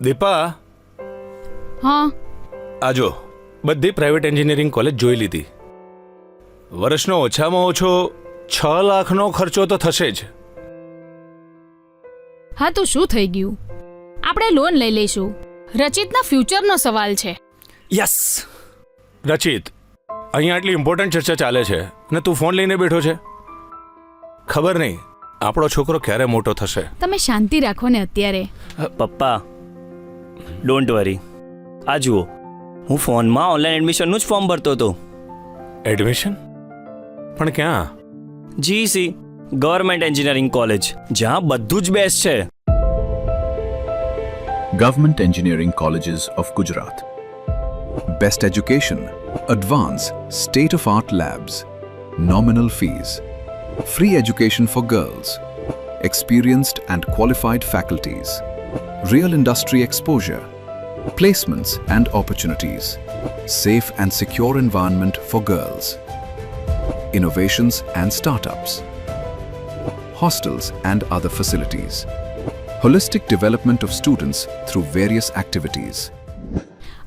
દીપા, હા આજો બધી પ્રાઇવેટ એન્જિનિયરિંગ કોલેજ જોઈ લીધી. વર્ષનો ઓછામાં ઓછો 6 લાખનો ખર્ચો તો થશે જ. હા તો શું થઈ ગયું, આપણે લોન લઈ લઈશું. રચિતના ફ્યુચરનો સવાલ છે. યસ રચિત, અહીંયા આટલી ઇમ્પોર્ટન્ટ ચર્ચા ચાલે છે અને તું ફોન લઈને બેઠો છે. ખબર નહીં આપણો છોકરો ક્યારે મોટો થશે. તમે શાંતિ રાખો ને અત્યારે. પપ્પા ડોન્ટ વરી. આ જુઓ, હું ફોનમાં ઓનલાઈન એડમિશનનું જ ફોર્મ ભરતો હતો. એડમિશન પણ ક્યાં? જીસી ગવર્મેન્ટ એન્જિનિયરિંગ કોલેજ, જ્યાં બધું જ બેસ્ટ છે. Government Engineering Colleges of Gujarat. Best education, advanced, state-of-art labs, nominal fees, free education for girls, experienced and qualified faculties, real industry exposure, placements and opportunities, safe and secure environment for girls, innovations and startups, hostels and other facilities, holistic development of students through various activities.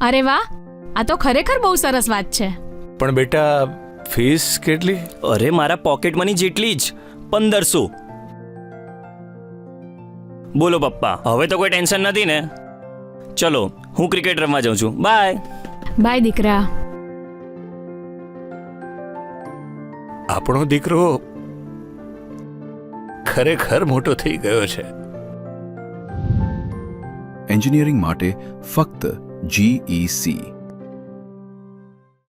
અરે વાહ, આ તો ખરેખર બહુ સરસ વાત છે. પણ બેટા ફીસ કેટલી? અરે મારા પોકેટ મની જેટલી જ, 1500. બોલો પપ્પા, હવે તો કોઈ ટેન્શન નથી ને? ચલો હું ક્રિકેટ રમવા જાઉં છું. બાય. બાય દીકરા. આપણો દીકરો ખરેખર મોટો થઈ ગયો છે. Engineering માટે ફક્ત GEC